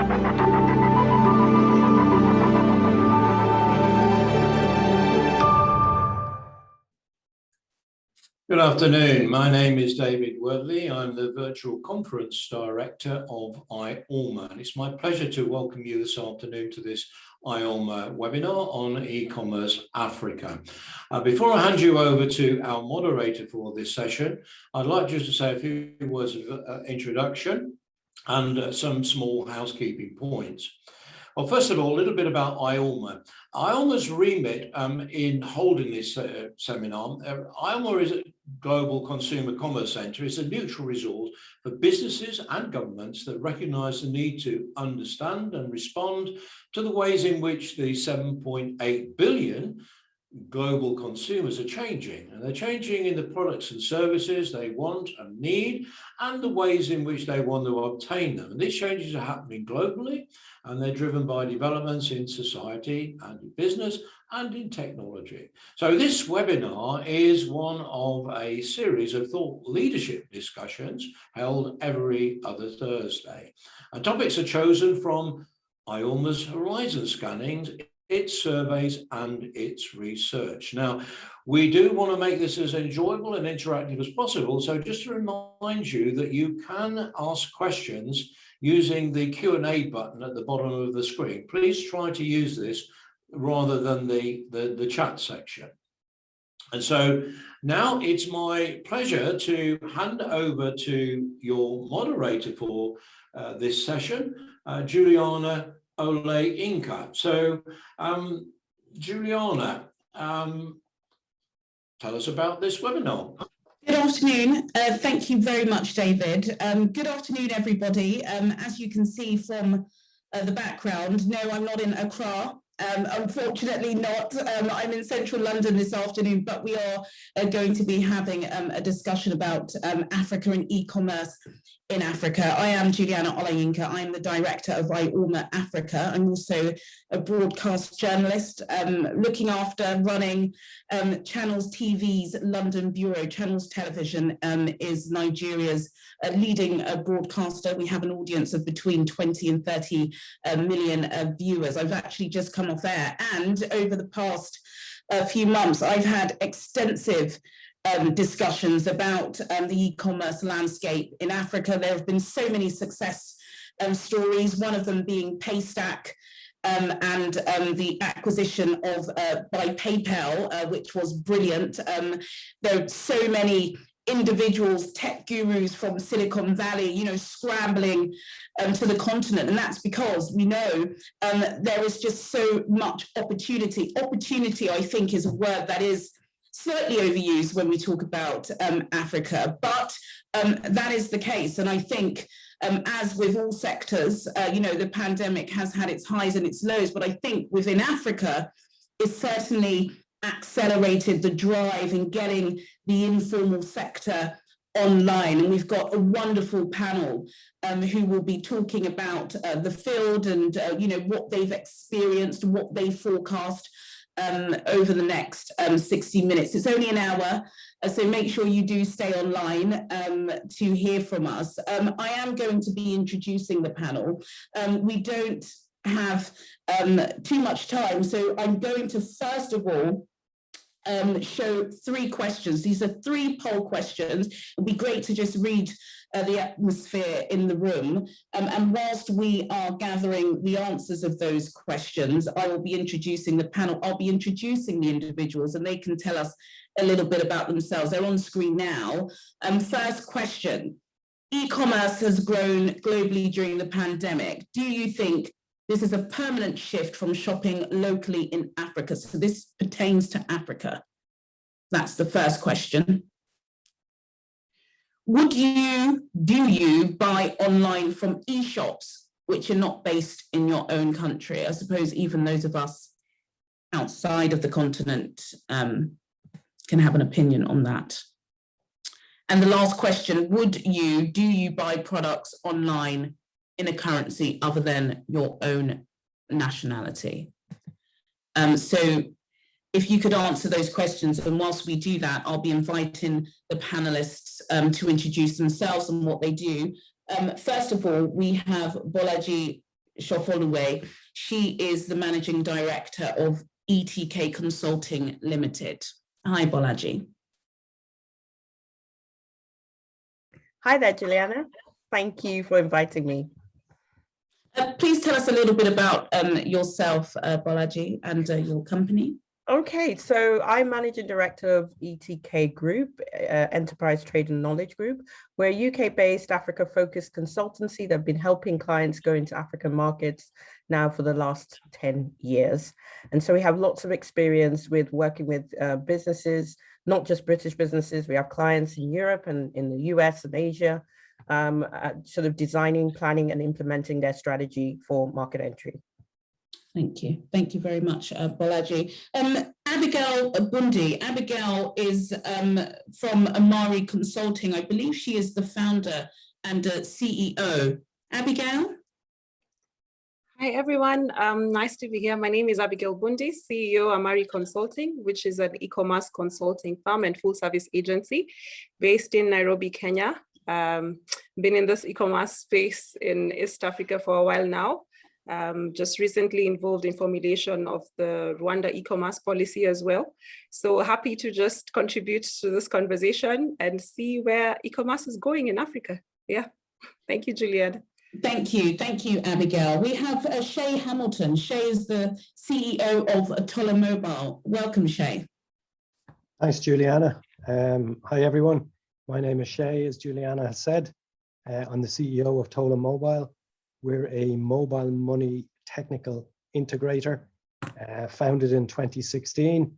Good afternoon. My name is David Wordley. I'm the Virtual Conference Director of IORMA, and it's my pleasure to welcome you this afternoon to this IORMA webinar on e-commerce Africa. Before I hand you over to our moderator for this session, I'd like just to say a few words of introduction and some small housekeeping points. Well, first of all, a little bit about IORMA. IORMA's remit in holding this seminar, IORMA is a global consumer commerce centre. It's a neutral resource for businesses and governments that recognise the need to understand and respond to the ways in which the 7.8 billion global consumers are changing, and they're changing in the products and services they want and need and the ways in which they want to obtain them. And these changes are happening globally, and they're driven by developments in society and in business and in technology. So this webinar is one of a series of thought leadership discussions held every other Thursday. And topics are chosen from IORMA's horizon scannings, its surveys and its research. Now, we do want to make this as enjoyable and interactive as possible. So just to remind you that you can ask questions using the Q&A button at the bottom of the screen. Please try to use this rather than the chat section. And so now it's my pleasure to hand over to your moderator for this session, Juliana Ole-Inka. So, Juliana, tell us about this webinar. Good afternoon. Thank you very much, David. Good afternoon, everybody. As you can see from the background, no, I'm not in Accra. Unfortunately not. I'm in central London this afternoon, but we are going to be having a discussion about Africa and e-commerce in Africa. I am Juliana Ole-Inka. I'm the director of IORMA Africa. I'm also a broadcast journalist, looking after running Channels TV's London Bureau. Channels Television is Nigeria's leading broadcaster. We have an audience of between 20 and 30 million viewers. I've actually just come off air, and over the past few months, I've had extensive discussions about the e-commerce landscape in Africa. There have been so many success stories, one of them being Paystack and the acquisition of by PayPal, which was brilliant. There are so many individuals, tech gurus from Silicon Valley, you know, scrambling to the continent, and that's because we know there is just so much opportunity. Opportunity, I think, is a word that is slightly overused when we talk about Africa, but that is the case. And I think, as with all sectors, you know, the pandemic has had its highs and its lows, but I think within Africa, it's certainly accelerated the drive in getting the informal sector online. And we've got a wonderful panel who will be talking about the field and, you know, what they've experienced, what they forecast over the next 60 minutes. It's only an hour, so make sure you do stay online to hear from us. I am going to be introducing the panel. We don't have too much time, so I'm going to first of all show 3 questions. These are 3 poll questions. It'd be great to just read the atmosphere in the room. And whilst we are gathering the answers of those questions, I will be introducing the panel. I'll be introducing the individuals, and they can tell us a little bit about themselves. They're on screen now. First question: e-commerce has grown globally during the pandemic. Do you think this is a permanent shift from shopping locally in Africa? So this pertains to Africa. That's the first question. Do you buy online from e-shops which are not based in your own country? I suppose even those of us outside of the continent can have an opinion on that. And the last question, do you buy products online in a currency other than your own nationality? So if you could answer those questions, and whilst we do that, I'll be inviting the panelists to introduce themselves and what they do. First of all, we have Bolaji Shofoluwe. She is the Managing Director of ETK Consulting Limited. Hi, Bolaji. Hi there, Juliana. Thank you for inviting me. Please tell us a little bit about yourself, Bolaji, and your company. Okay, so I'm Managing Director of ETK Group, Enterprise Trade and Knowledge Group. We're a UK-based, Africa-focused consultancy that have been helping clients go into African markets now for the last 10 years. And so we have lots of experience with working with businesses, not just British businesses. We have clients in Europe and in the US and Asia, sort of designing, planning, and implementing their strategy for market entry. Thank you. Thank you very much, Bolaji. Abigail Bundi. Abigail is from Amari Consulting. I believe she is the founder and CEO. Abigail? Hi, everyone. Nice to be here. My name is Abigail Bundi, CEO Amari Consulting, which is an e-commerce consulting firm and full-service agency based in Nairobi, Kenya. Been in this e-commerce space in East Africa for a while now. Just recently involved in formulation of the Rwanda e-commerce policy as well. So happy to just contribute to this conversation and see where e-commerce is going in Africa. Yeah, thank you, Juliet. Thank you, Abigail. We have Shay Hamilton. Shay is the CEO of Tola Mobile. Welcome, Shay. Thanks, Juliana. Hi, everyone. My name is Shay, as Juliana has said. I'm the CEO of Tola Mobile. We're a mobile money technical integrator, founded in 2016.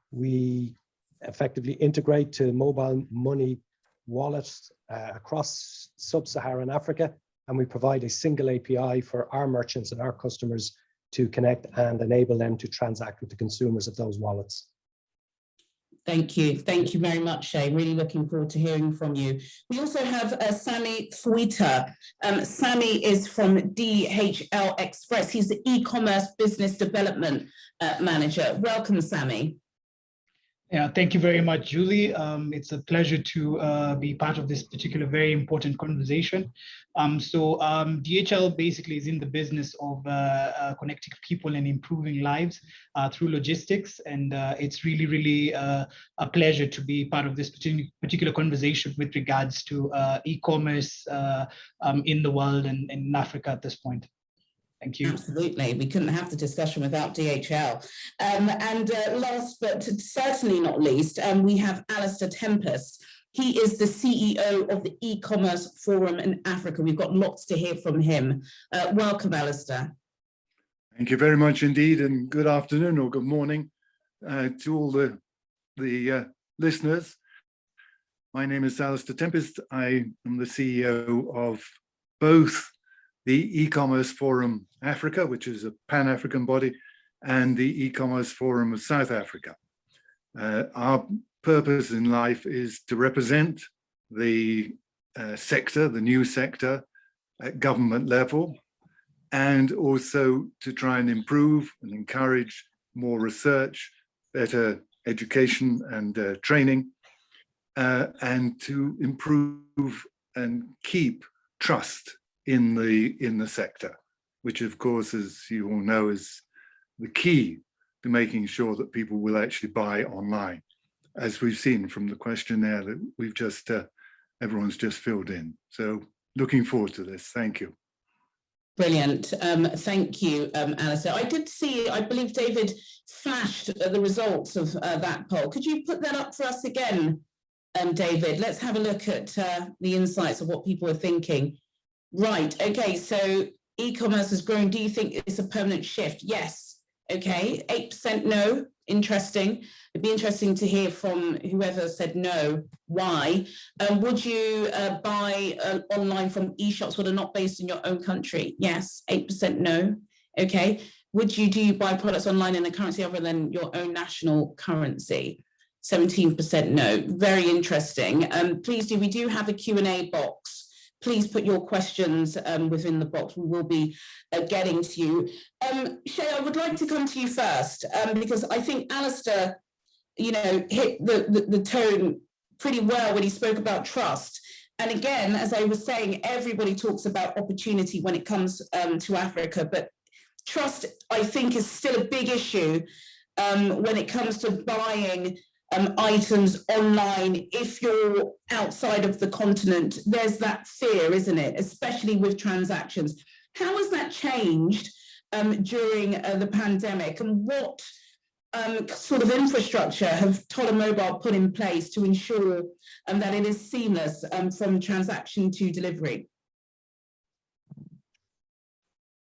We effectively integrate to mobile money wallets across sub-Saharan Africa, and we provide a single API for our merchants and our customers to connect and enable them to transact with the consumers of those wallets. Thank you. Thank you very much, Shay. Really looking forward to hearing from you. We also have Sami Fuita. Sami is from DHL Express. He's the e-commerce business development manager. Welcome, Sami. Yeah, thank you very much, Julie. It's a pleasure to be part of this particular very important conversation. DHL basically is in the business of connecting people and improving lives through logistics. And it's really a pleasure to be part of this particular conversation with regards to e-commerce in the world and in Africa at this point. Thank you. Absolutely. We couldn't have the discussion without DHL. And last but certainly not least, we have Alistair Tempest. He is the CEO of the E-commerce Forum in Africa. We've got lots to hear from him. Welcome, Alistair. Thank you very much indeed, and good afternoon or good morning to all the listeners. My name is Alistair Tempest. I am the CEO of both the E-commerce Forum Africa, which is a Pan-African body, and the E-commerce Forum of South Africa. Our purpose in life is to represent the sector, the new sector at government level, and also to try and improve and encourage more research, better education and training, and to improve and keep trust in the sector, which of course, as you all know, is the key to making sure that people will actually buy online, as we've seen from the questionnaire that we've just everyone's just filled in. So looking forward to this. Thank you. Brilliant. Thank you, Alistair. I did see, I believe David flashed the results of that poll. Could you put that up for us again, David? Let's have a look at the insights of what people are thinking. Right. Okay. So e-commerce is growing. Do you think it's a permanent shift? Yes. Okay. 8% no. Interesting. It'd be interesting to hear from whoever said no. Why? Would you buy online from e-shops that are not based in your own country? Yes. 8% no. Okay. Do you buy products online in a currency other than your own national currency? 17% no. Very interesting. Please do. We do have a Q&A box. Please put your questions within the box. We will be getting to you. Shay, I would like to come to you first because I think Alistair, hit the tone pretty well when he spoke about trust. And again, as I was saying, everybody talks about opportunity when it comes to Africa, but trust, I think, is still a big issue when it comes to buying items online. If you're outside of the continent, there's that fear, isn't it? Especially with transactions. How has that changed during the pandemic, and what sort of infrastructure have Tola Mobile put in place to ensure that it is seamless from transaction to delivery?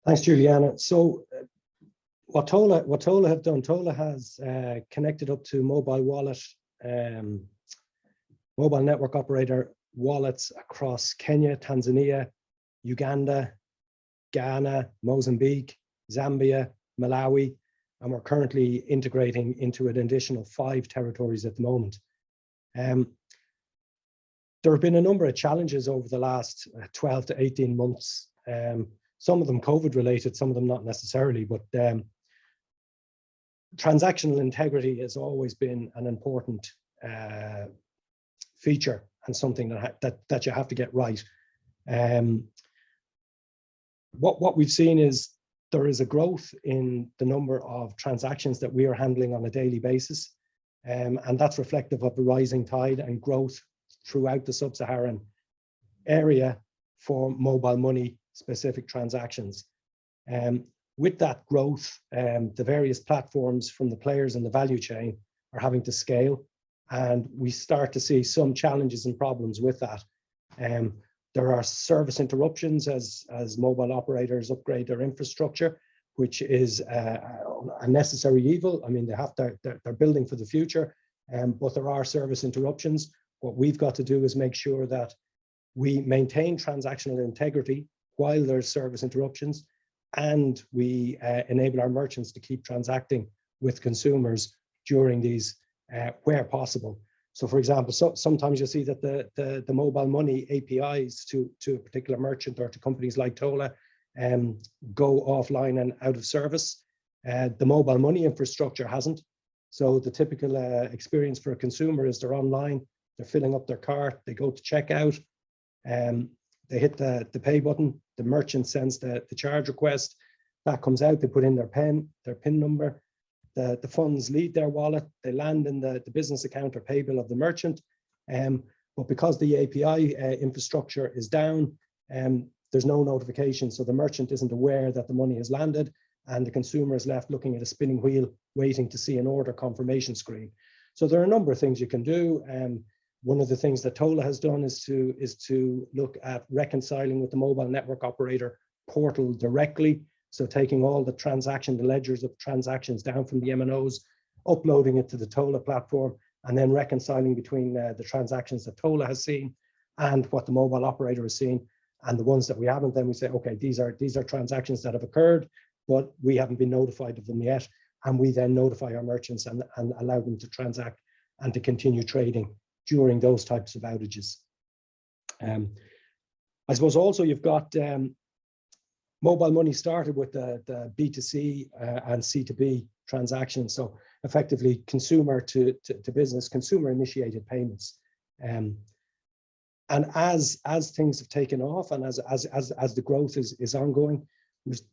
Thanks, Juliana. So what Tola have done, Tola has connected up to mobile wallet, mobile network operator wallets across Kenya, Tanzania, Uganda, Ghana, Mozambique, Zambia, Malawi, and we're currently integrating into an additional 5 territories at the moment. There have been a number of challenges over the last 12 to 18 months. Some of them COVID related, some of them not necessarily, but transactional integrity has always been an important feature and something that you have to get right. What we've seen is there is a growth in the number of transactions that we are handling on a daily basis, and that's reflective of the rising tide and growth throughout the sub-Saharan area for mobile money specific transactions. With that growth, the various platforms from the players in the value chain are having to scale, and we start to see some challenges and problems with that. There are service interruptions as mobile operators upgrade their infrastructure, which is a necessary evil. I mean, they're building for the future, but there are service interruptions. What we've got to do is make sure that we maintain transactional integrity while there's service interruptions, and we enable our merchants to keep transacting with consumers during these where possible. So, for example, sometimes you'll see that the mobile money APIs to a particular merchant or to companies like Tola go offline and out of service. The mobile money infrastructure hasn't. So the typical experience for a consumer is they're online, they're filling up their cart, they go to checkout, they hit the pay button, the merchant sends the charge request, that comes out, they put in their PIN number, the funds leave their wallet, they land in the business account or pay bill of the merchant. But because the API infrastructure is down, there's no notification. So the merchant isn't aware that the money has landed, and the consumer is left looking at a spinning wheel, waiting to see an order confirmation screen. So there are a number of things you can do. One of the things that Tola has done is to look at reconciling with the mobile network operator portal directly. So taking all the the ledgers of transactions down from the MNOs, uploading it to the Tola platform, and then reconciling between the transactions that Tola has seen and what the mobile operator has seen, and the ones that we haven't. Then we say, okay, these are transactions that have occurred, but we haven't been notified of them yet, and we then notify our merchants and allow them to transact and to continue trading during those types of outages. I suppose also you've got mobile money started with the B2C and C2B transactions. So effectively consumer to business, consumer initiated payments. And as things have taken off, and as the growth is ongoing,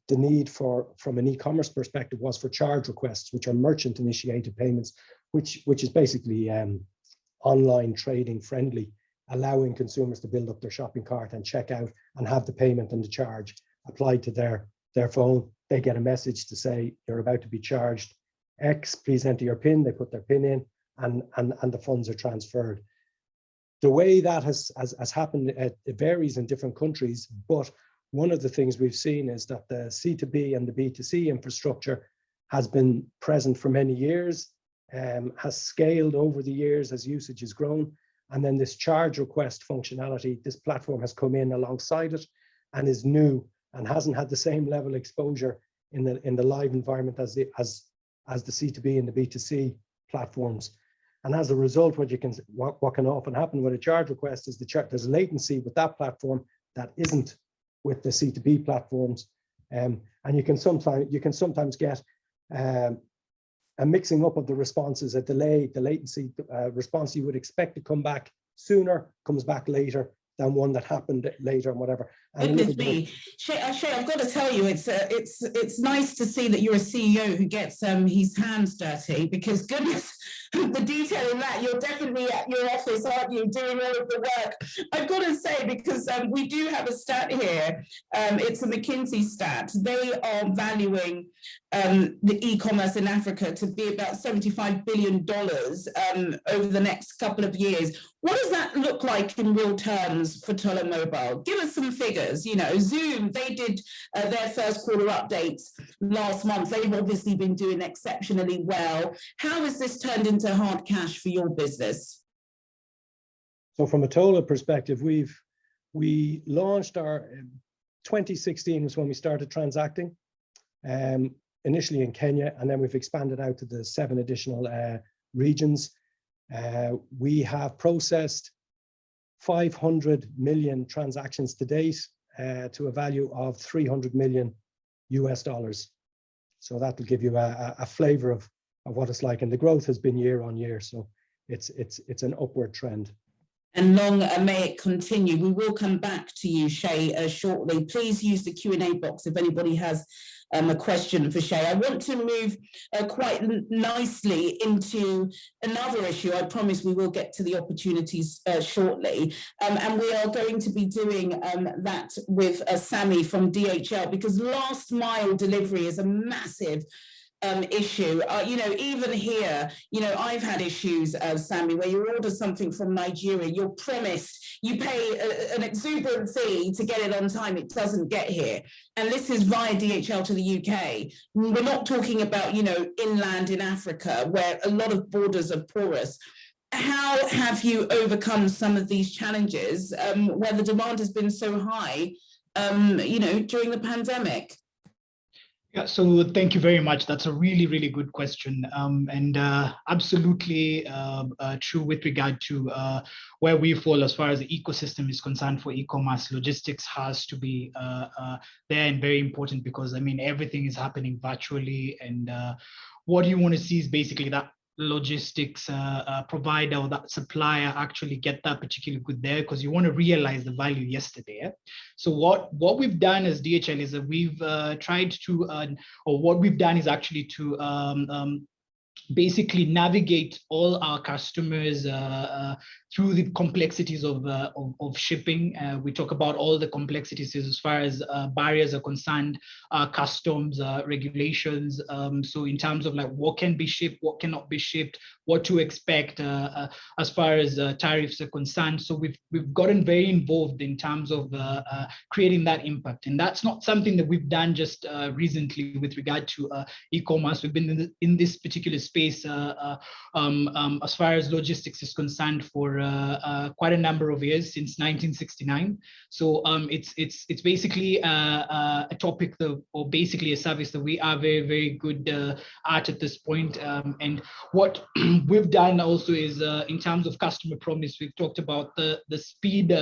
the need from an e-commerce perspective was for charge requests, which are merchant initiated payments, which is basically online trading friendly, allowing consumers to build up their shopping cart and check out and have the payment and the charge applied to their phone. They get a message to say you're about to be charged X, please enter your PIN. They put their PIN in, and the funds are transferred. The way that has happened, it varies in different countries, but one of the things we've seen is that the C2B and the B2C infrastructure has been present for many years, has scaled over the years as usage has grown, and then this charge request functionality, this platform has come in alongside it and is new and hasn't had the same level of exposure in the live environment as the C2B and the B2C platforms. And as a result, what can often happen with a charge request is there's latency with that platform that isn't with the C2B platforms, and you can sometimes get a mixing up of the responses, a delay, the latency response you would expect to come back sooner comes back later than one that happened later and whatever. And Goodness me, Shay, I've got to tell you, it's nice to see that you're a CEO who gets his hands dirty, because goodness, the detail in that, you're definitely at your office, aren't you, doing all of the work? I've got to say, because we do have a stat here, it's a McKinsey stat. They are valuing the e-commerce in Africa to be about $75 billion over the next couple of years. What does that look like in real terms for Tolo Mobile? Give us some figures. You know, Zoom, they did their first quarter updates last month. They've obviously been doing exceptionally well. How has this turned into hard cash for your business? So from a Tolo perspective, we launched our 2016 was when we started transacting, initially in Kenya, and then we've expanded out to the 7 additional regions. We have processed 500 million transactions to date, to a value of $300 million US. So that will give you a flavor of what it's like, and the growth has been year on year. So it's an upward trend. And long may it continue. We will come back to you, Shay, shortly. Please use the Q&A box if anybody has a question for Shay. I want to move quite nicely into another issue. I promise we will get to the opportunities shortly. And we are going to be doing that with Sammy from DHL, because last mile delivery is a massive issue. You know, even here, you know, I've had issues, Sammy, where you order something from Nigeria, you're promised, you pay an exuberant fee to get it on time, it doesn't get here. And this is via DHL to the UK. We're not talking about, you know, inland in Africa, where a lot of borders are porous. How have you overcome some of these challenges where the demand has been so high, you know, during the pandemic? Yeah, so thank you very much. That's a really, really good question, and absolutely true with regard to where we fall as far as the ecosystem is concerned for e-commerce. Logistics has to be there and very important, because I mean, everything is happening virtually, and what you want to see is basically that logistics provider or that supplier actually get that particular good there, because you want to realize the value yesterday. So what we've done as DHL is that we've tried to, or what we've done is actually to basically navigate all our customers through the complexities of shipping. We talk about all the complexities as far as barriers are concerned, customs, regulations. So in terms of like what can be shipped, what cannot be shipped, what to expect as far as tariffs are concerned. So we've gotten very involved in terms of creating that impact. And that's not something that we've done just recently with regard to e-commerce. We've been in this particular space as far as logistics is concerned for quite a number of years, since 1969. So it's basically a topic that, or basically a service that we are very, very good at this point. And what we've done also is in terms of customer promise, we've talked about the speed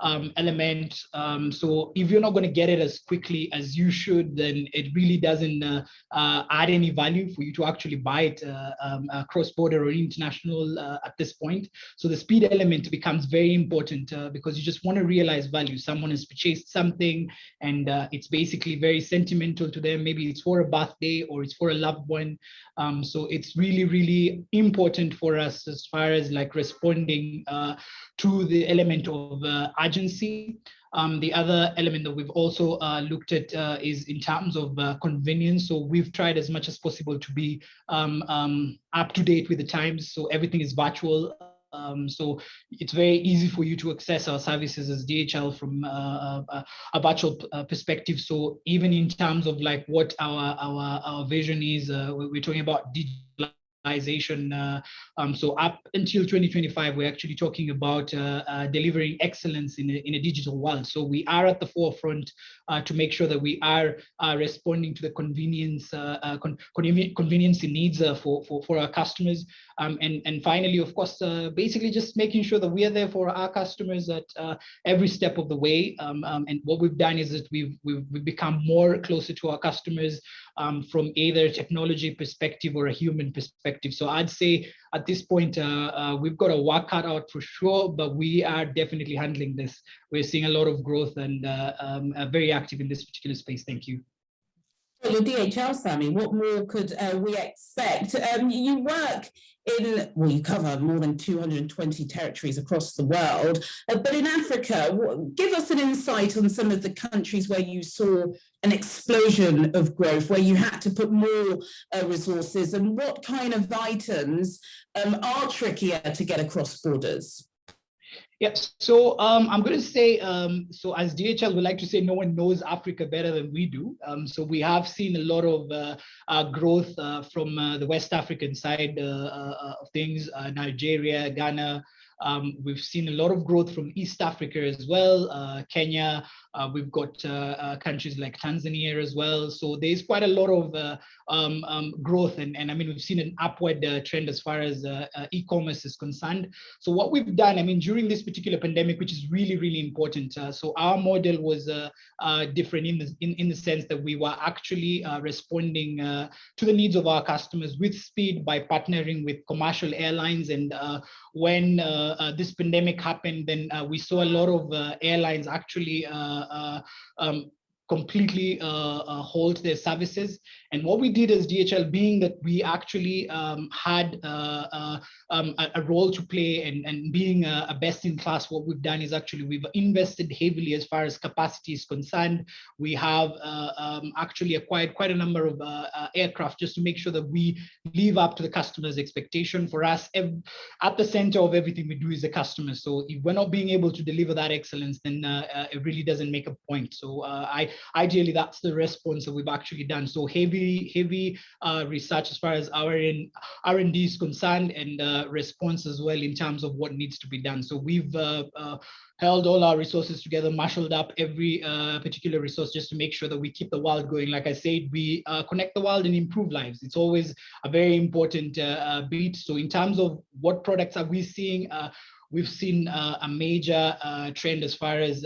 element. So if you're not going to get it as quickly as you should, then it really doesn't add any value for you to actually buy it cross-border or international at this point. So the speed element becomes very important because you just want to realize value. Someone has purchased something and it's basically very sentimental to them. Maybe it's for a birthday or it's for a loved one. So it's really, really important for us as far as like responding to the element of urgency. The other element that we've also looked at is in terms of convenience. So we've tried as much as possible to be up to date with the times. So everything is virtual. So it's very easy for you to access our services as DHL from a virtual perspective. So even in terms of like what our vision is, we're talking about digitalization. So up until 2025, we're actually talking about delivering excellence in a digital world. So we are at the forefront to make sure that we are responding to the convenience needs for our customers. And finally, of course, basically just making sure that we are there for our customers at every step of the way. And what we've done is that we've become more closer to our customers from either a technology perspective or a human perspective. perspective. So I'd say at this point, we've got a work cut out for sure, but we are definitely handling this. We're seeing a lot of growth and are very active in this particular space. Thank you. Your DHL, Sammy, what more could we expect? You work in, well, you cover more than 220 territories across the world, but in Africa, give us an insight on some of the countries where you saw an explosion of growth, where you had to put more resources, and what kind of items are trickier to get across borders? Yes, so I'm going to say, so as DHL, we like to say no one knows Africa better than we do. So we have seen a lot of growth from the West African side of things, Nigeria, Ghana. We've seen a lot of growth from East Africa as well, Kenya. We've got countries like Tanzania as well. So there's quite a lot of growth. And I mean, we've seen an upward trend as far as e-commerce is concerned. So what we've done, I mean, during this particular pandemic, which is really, really important. So our model was different in the sense that we were actually responding to the needs of our customers with speed by partnering with commercial airlines. And when this pandemic happened, then we saw a lot of airlines actually completely halt their services. And what we did as DHL, being that we actually had a role to play and being a best in class, what we've done is actually we've invested heavily as far as capacity is concerned. We have actually acquired quite a number of aircraft just to make sure that we live up to the customer's expectation. For us, at the center of everything we do is the customer. So if we're not being able to deliver that excellence, then it really doesn't make a point. So ideally, that's the response that we've actually done. So heavy research as far as our R&D is concerned, and response as well in terms of what needs to be done. So we've held all our resources together, marshaled up every particular resource just to make sure that we keep the world going. Like I said, we connect the world and improve lives. It's always a very important beat. So in terms of what products are we seeing, we've seen a major trend as far as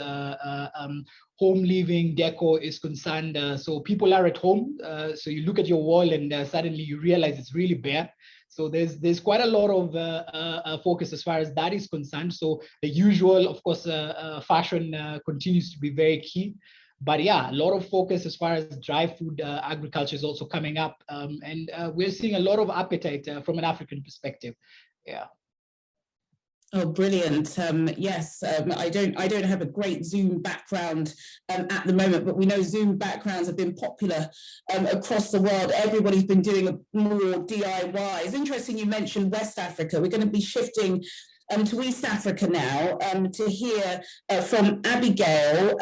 home living decor is concerned. So people are at home. So you look at your wall and suddenly you realize it's really bare. So there's quite a lot of focus as far as that is concerned. So the usual, of course, fashion continues to be very key. But yeah, a lot of focus as far as dry food agriculture is also coming up. And we're seeing a lot of appetite from an African perspective. Yeah. Oh, brilliant. Yes, I don't have a great Zoom background at the moment, but we know Zoom backgrounds have been popular across the world. Everybody's been doing more DIY. It's interesting you mentioned West Africa. We're going to be shifting to East Africa now to hear from Abigail.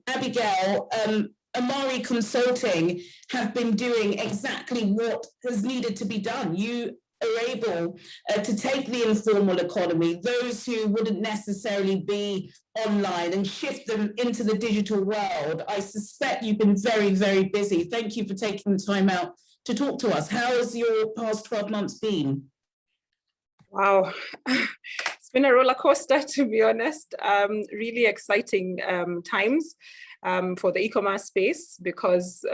Abigail, Amari Consulting have been doing exactly what has needed to be done. You are able to take the informal economy, those who wouldn't necessarily be online, and shift them into the digital world. I suspect you've been very, very busy. Thank you for taking the time out to talk to us. How has your past 12 months been? Wow, it's been a roller coaster, to be honest. Really exciting times for the e-commerce space, because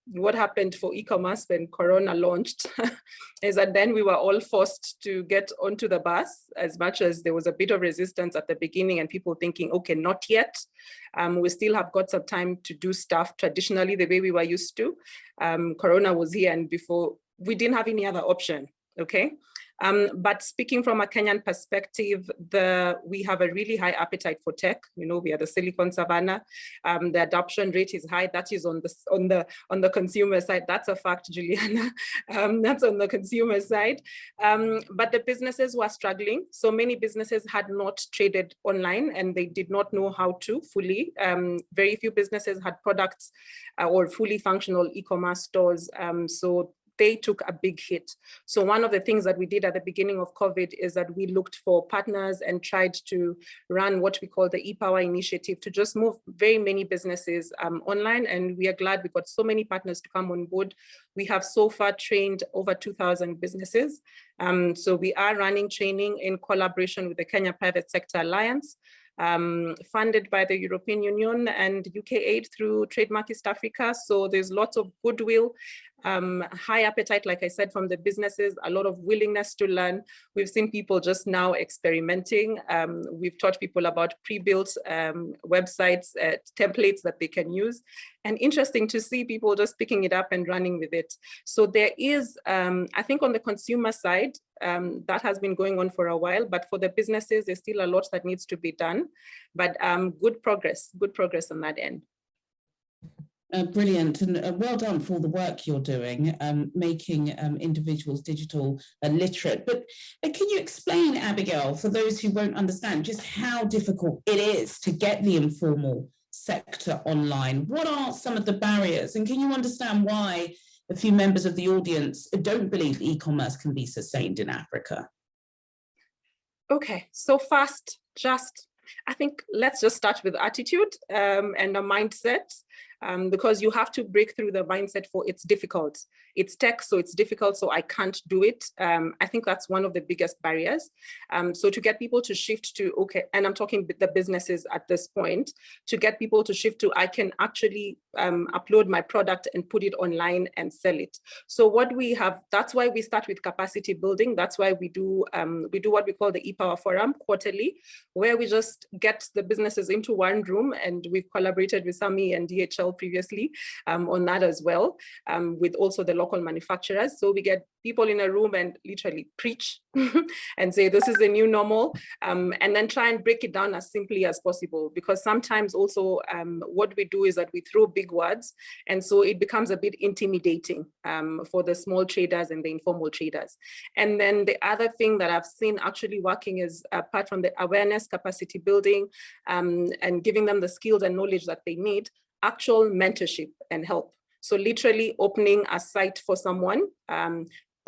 what happened for e-commerce when Corona launched is that then we were all forced to get onto the bus, as much as there was a bit of resistance at the beginning and people thinking, okay, not yet. We still have got some time to do stuff traditionally the way we were used to. Corona was here, and before we didn't have any other option, okay? But speaking from a Kenyan perspective, we have a really high appetite for tech. You know, we are the Silicon Savannah. The adoption rate is high. That is on the consumer side. That's a fact, Juliana. That's on the consumer side. But the businesses were struggling. So many businesses had not traded online, and they did not know how to fully. Very few businesses had products or fully functional e-commerce stores. So they took a big hit. So one of the things that we did at the beginning of COVID is that we looked for partners and tried to run what we call the e-Power initiative to just move very many businesses online. And we are glad we got so many partners to come on board. We have so far trained over 2,000 businesses. So we are running training in collaboration with the Kenya Private Sector Alliance, funded by the European Union and UK Aid through Trademark East Africa. So there's lots of goodwill high appetite, like I said, from the businesses, a lot of willingness to learn. We've seen people just now experimenting. We've taught people about pre-built websites, templates that they can use. And interesting to see people just picking it up and running with it. So there is, I think on the consumer side, that has been going on for a while, but for the businesses, there's still a lot that needs to be done. But good progress on that end. Brilliant, and well done for all the work you're doing, making individuals digital literate. But can you explain, Abigail, for those who won't understand, just how difficult it is to get the informal sector online? What are some of the barriers? And can you understand why a few members of the audience don't believe e-commerce can be sustained in Africa? Okay, so first, I think let's just start with attitude and a mindset. Because you have to break through the mindset for it's difficult. It's tech, so it's difficult, so I can't do it. I think that's one of the biggest barriers. So to get people to shift to, okay, and I'm talking the businesses at this point, to get people to shift to, I can actually upload my product and put it online and sell it. So what we have, that's why we start with capacity building. That's why we do what we call the ePower Forum quarterly, where we just get the businesses into one room, and we've collaborated with SAMI and DHL previously on that as well, with also the local manufacturers. So we get people in a room and literally preach and say, this is the new normal, and then try and break it down as simply as possible. Because sometimes also what we do is that we throw big words, and so it becomes a bit intimidating for the small traders and the informal traders. And then the other thing that I've seen actually working is, apart from the awareness, capacity building, and giving them the skills and knowledge that they need, actual mentorship and help. So literally opening a site for someone,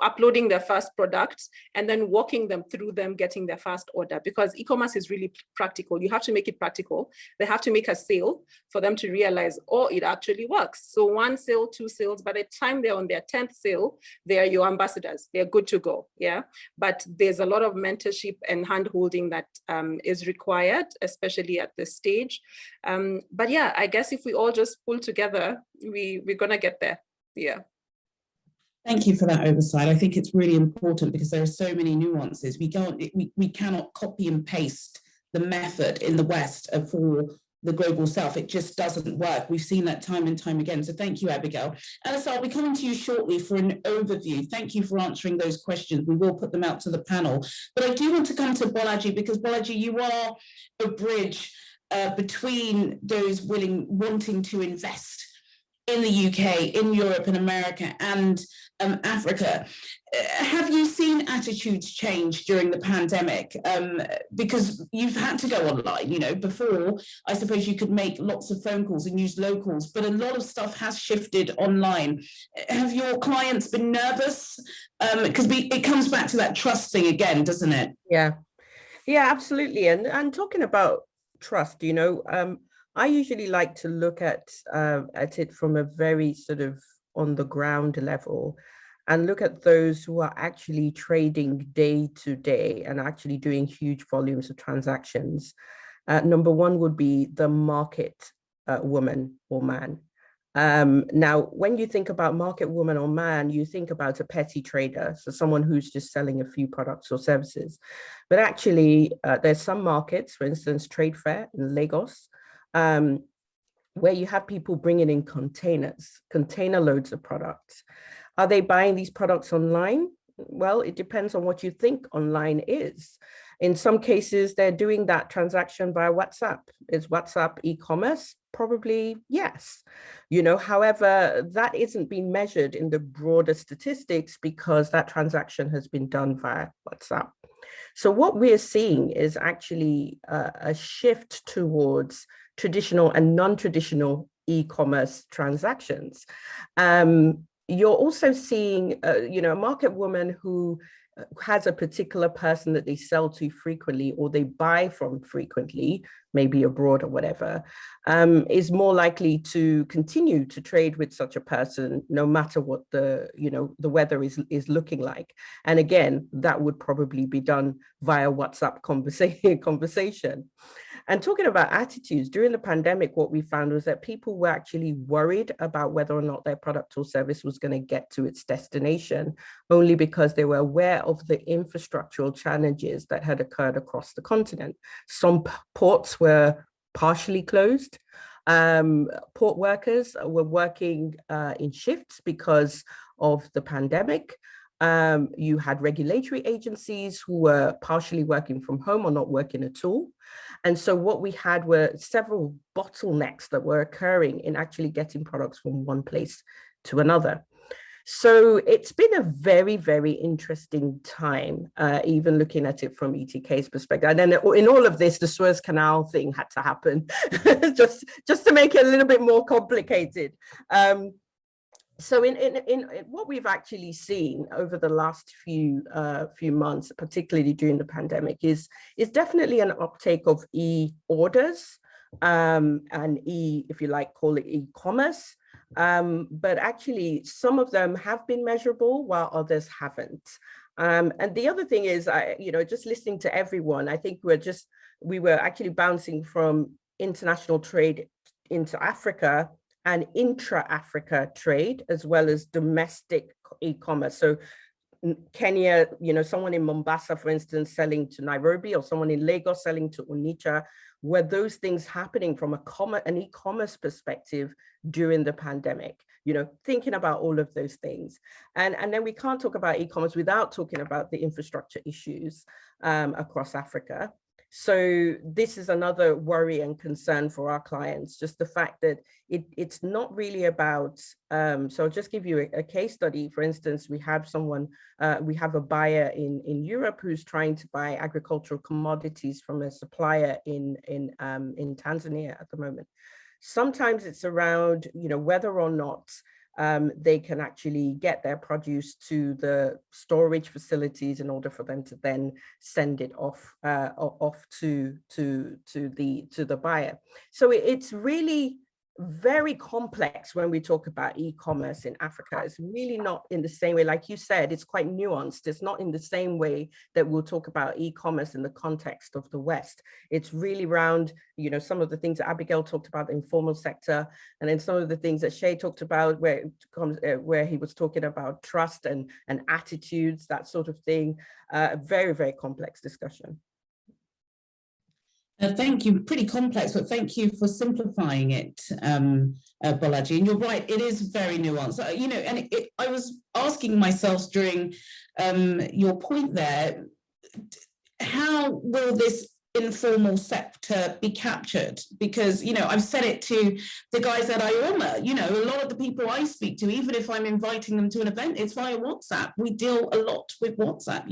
uploading their first product, and then walking them through them getting their first order, because e-commerce is really practical. You have to make it practical. They have to make a sale for them to realize, oh, it actually works. So 1 sale, 2 sales, by the time they're on their 10th sale, they are your ambassadors. They're good to go, yeah? But there's a lot of mentorship and hand-holding that is required, especially at this stage. But yeah, I guess if we all just pull together, we're gonna get there, yeah. Thank you for that oversight. I think it's really important because there are so many nuances. We cannot copy and paste the method in the West for the global South. It just doesn't work. We've seen that time and time again. So thank you, Abigail. Alice, I'll be coming to you shortly for an overview. Thank you for answering those questions. We will put them out to the panel. But I do want to come to Bolaji, because Bolaji, you are a bridge between those wanting to invest in the UK, in Europe and America and Africa. Have you seen attitudes change during the pandemic? Because you've had to go online, you know, before, I suppose you could make lots of phone calls and use locals, but a lot of stuff has shifted online. Have your clients been nervous? Because it comes back to that trust thing again, doesn't it? Yeah, absolutely. And talking about trust, you know, I usually like to look at it from a very sort of on the ground level, and look at those who are actually trading day to day and actually doing huge volumes of transactions. Number one would be the market woman or man. Now, when you think about market woman or man, you think about a petty trader, so someone who's just selling a few products or services. But actually, there's some markets, for instance, Trade Fair in Lagos, where you have people bringing in container loads of products. Are they buying these products online? Well, it depends on what you think online is. In some cases, they're doing that transaction via WhatsApp. Is WhatsApp e-commerce? Probably yes. You know, however, that isn't being measured in the broader statistics because that transaction has been done via WhatsApp. So what we're seeing is actually a shift towards traditional and non-traditional e-commerce transactions. You're also seeing, you know, a market woman who has a particular person that they sell to frequently or they buy from frequently, maybe abroad or whatever, is more likely to continue to trade with such a person, no matter what the, you know, the weather is looking like. And again, that would probably be done via WhatsApp conversation. And talking about attitudes, during the pandemic, what we found was that people were actually worried about whether or not their product or service was going to get to its destination, only because they were aware of the infrastructural challenges that had occurred across the continent. Some ports were partially closed. Port workers were working in shifts because of the pandemic. You had regulatory agencies who were partially working from home or not working at all. And so what we had were several bottlenecks that were occurring in actually getting products from one place to another. So it's been a very, very interesting time, even looking at it from ETK's perspective. And then in all of this, the Suez Canal thing had to happen, just to make it a little bit more complicated. So in what we've actually seen over the last few months, particularly during the pandemic, is definitely an uptake of e-orders and if you like, call it e-commerce. But actually, some of them have been measurable while others haven't. And the other thing is, just listening to everyone, I think we were actually bouncing from international trade into Africa and intra-Africa trade, as well as domestic e-commerce. So Kenya, someone in Mombasa, for instance, selling to Nairobi, or someone in Lagos selling to Onitsha, were those things happening from an e-commerce perspective during the pandemic? Thinking about all of those things. And then we can't talk about e-commerce without talking about the infrastructure issues across Africa. So this is another worry and concern for our clients, just the fact that it's not really about, so I'll just give you a case study. For instance, we have a buyer in Europe who's trying to buy agricultural commodities from a supplier in Tanzania at the moment. Sometimes it's around, whether or not they can actually get their produce to the storage facilities in order for them to then send it off to the buyer. So it's really very complex when we talk about e-commerce in Africa. It's really not in the same way, like you said, it's quite nuanced. It's not in the same way that we'll talk about e-commerce in the context of the West. It's really around, some of the things that Abigail talked about, the informal sector, and then some of the things that Shay talked about, where he was talking about trust and attitudes, that sort of thing. A very, very complex discussion. Thank you. Pretty complex, but thank you for simplifying it, Bolaji. And you're right, it is very nuanced. And I was asking myself during your point there, how will this informal sector be captured? Because, I've said it to the guys at IORMA, a lot of the people I speak to, even if I'm inviting them to an event, it's via WhatsApp. We deal a lot with WhatsApp,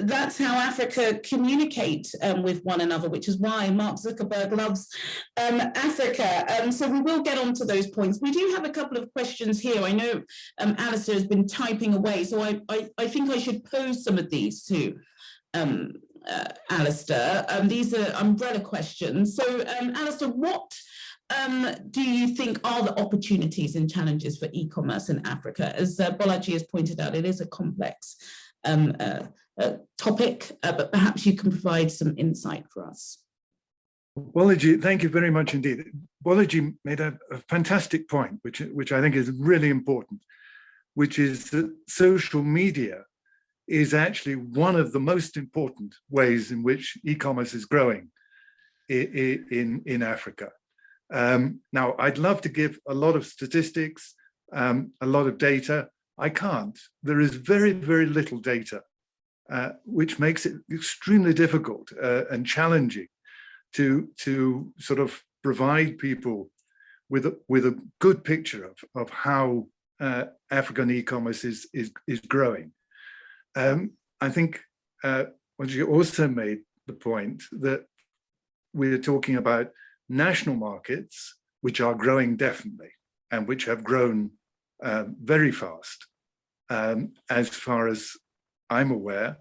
that's how Africa communicates with one another, which is why Mark Zuckerberg loves Africa. So we will get onto those points. We do have a couple of questions here. I know Alistair has been typing away, so I think I should pose some of these to Alistair. These are umbrella questions. So Alistair, what do you think are the opportunities and challenges for e-commerce in Africa? As Bolaji has pointed out, it is a complex topic, but perhaps you can provide some insight for us. Bolaji, thank you very much indeed. Bolaji made a fantastic point, which I think is really important, which is that social media is actually one of the most important ways in which e-commerce is growing in Africa. Now, I'd love to give a lot of statistics, a lot of data. I can't. There is very, very little data, which makes it extremely difficult and challenging to sort of provide people with a good picture of how African e-commerce is growing. I think what you also made the point that we're talking about national markets, which are growing definitely, and which have grown very fast. As far as I'm aware,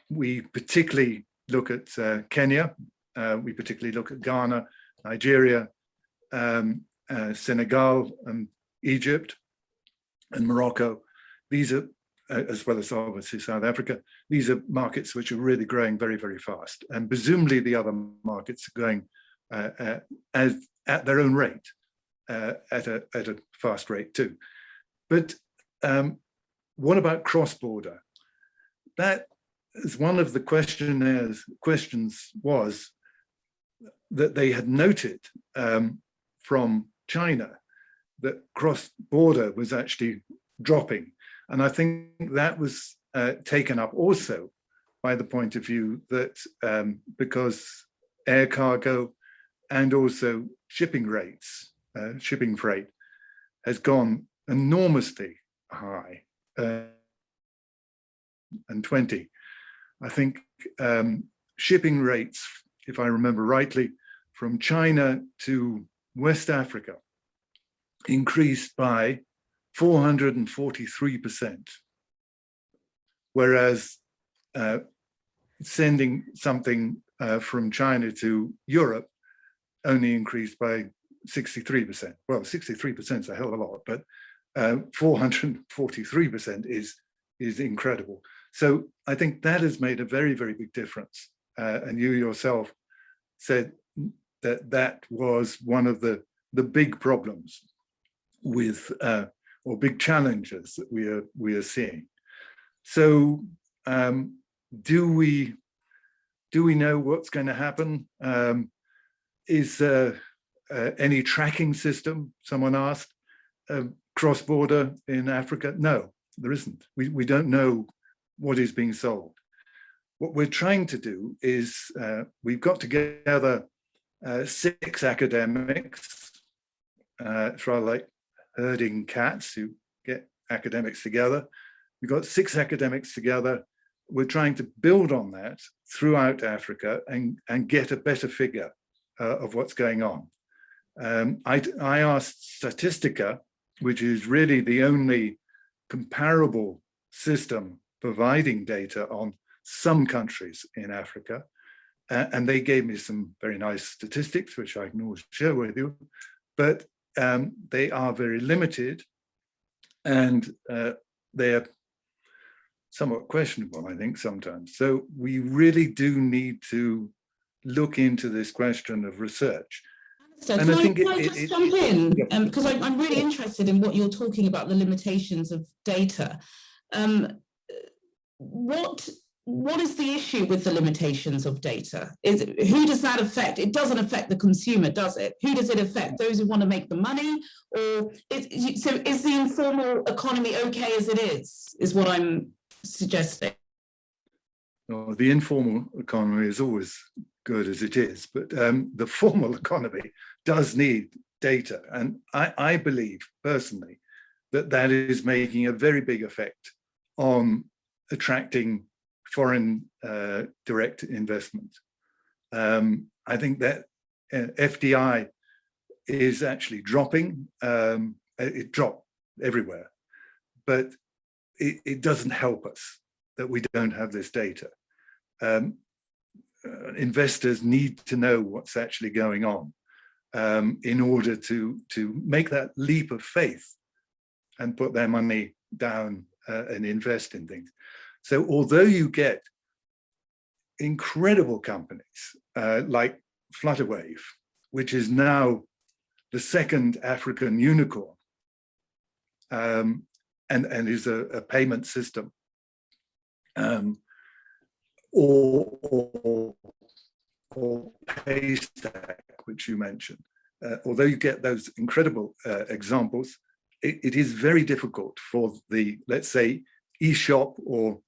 we particularly look at Kenya, we particularly look at Ghana, Nigeria, Senegal, and Egypt, and Morocco. These are as well as obviously South Africa. These are markets which are really growing very, very fast. And presumably the other markets are going at their own rate, at a fast rate too. But what about cross-border? That is one of the questions was that they had noted from China that cross-border was actually dropping. And I think that was taken up also by the point of view that because air cargo and also shipping rates, shipping freight has gone enormously high. And 20, I think shipping rates, if I remember rightly, from China to West Africa increased by 443%, whereas sending something from China to Europe only increased by 63%. Well, 63% is a hell of a lot, but 443% is incredible. So I think that has made a very, very big difference. And you yourself said that that was one of the big problems with, or big challenges that we are seeing. So do we know what's going to happen? Is any tracking system, someone asked, cross-border in Africa? No, there isn't. We don't know what is being sold. What we're trying to do is we've got together 6 academics. It's rather like herding cats who get academics together. We've got 6 academics together. We're trying to build on that throughout Africa and get a better figure of what's going on. I asked Statistica, which is really the only comparable system providing data on some countries in Africa, and they gave me some very nice statistics, which I can always share with you, but they are very limited, and they're somewhat questionable, I think, sometimes. So we really do need to look into this question of research. Can I just jump in? Because I'm really interested in what you're talking about, the limitations of data. What is the issue with the limitations of data? Who does that affect? It doesn't affect the consumer, does it? Who does it affect? Those who want to make the money? Or so is the informal economy okay as it is what I'm suggesting? Well, the informal economy is always good as it is, but the formal economy does need data. And I believe personally that that is making a very big effect on attracting foreign direct investment. I think that FDI is actually dropping. It dropped everywhere, but it doesn't help us that we don't have this data. Investors need to know what's actually going on in order to make that leap of faith and put their money down and invest in things. So although you get incredible companies like Flutterwave, which is now the 2nd African unicorn, and is a payment system, or Paystack, which you mentioned. Although you get those incredible examples, it is very difficult for the, let's say, e-shop or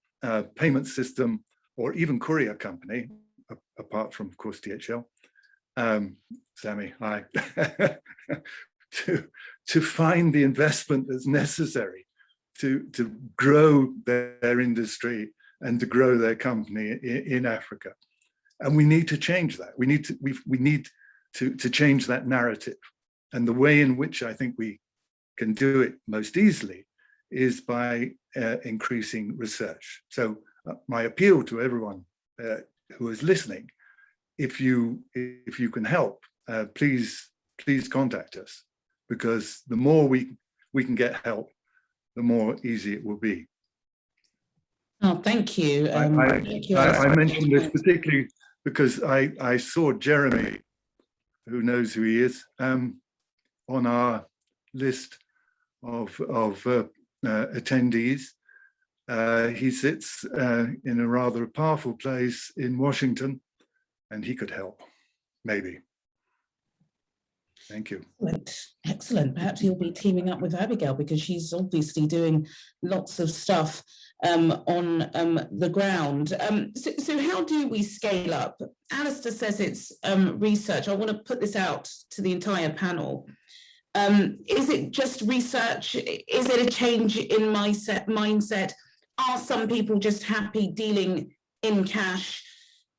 payment system or even courier company, apart from, of course, DHL, Sammy, hi, to find the investment that's necessary to grow their industry and to grow their company in Africa. And we need to change that. We need to change that narrative. And the way in which I think we can do it most easily is by increasing research. So my appeal to everyone who is listening, if you can help, please contact us, because the more we can get help, the more easy it will be. Oh, thank you. Thank you, I mentioned this particularly because I saw Jeremy, who knows who he is, on our list of attendees. He sits in a rather powerful place in Washington, and he could help, maybe. Thank you. Excellent. Excellent. Perhaps he'll be teaming up with Abigail because she's obviously doing lots of stuff on the ground. So how do we scale up? Alistair says it's research. I want to put this out to the entire panel. Is it just research? Is it a change in mindset? Are some people just happy dealing in cash?